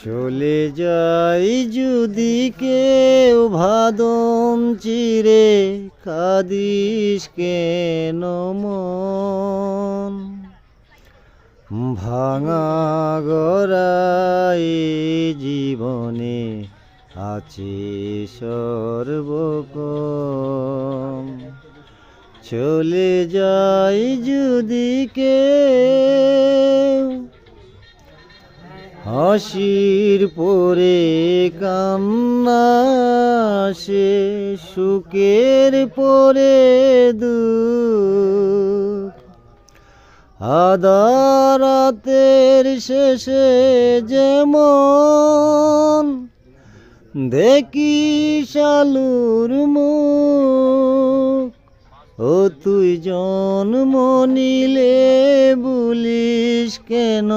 চলে যাই যদি কেউ ভাদন চিরে, কাঁদিস কেন মন? ভাঙা গড়াই জীবনে আছে সর্বক্ষণ। চলে যাই যদি কেউ হাসির পরে কান্না আসে, সুখের পরে দুঃখ। আধারাতের শেষে যেমন দেখি আলোর মুখ, ও তুই জন্ম নিলে বলিস কেন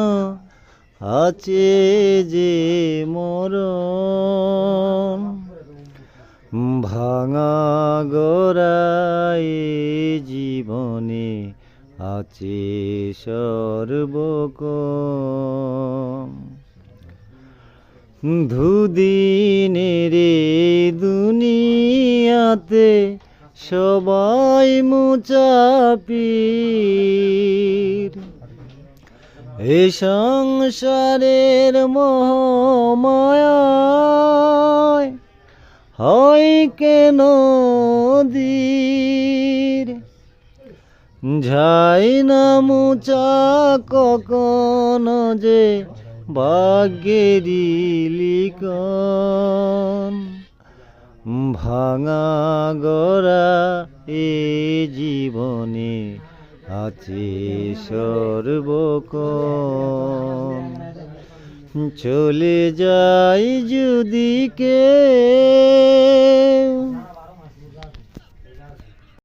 আছে যে মরণ? ভাঙা গড়াই জীবনে আছে সর্বক্ষণ। দুদিনের দুনিয়াতে সবাই মুচাপির, এ সংসারের মোহমায়ায় হয় কেন ধীর? যায় না মুচা কখনো যে ভাগ্যেরই লিখন। ভাঙা গড়া এ জীবনে আছে সর্বক্ষণ। চলে যাই যদি কেউ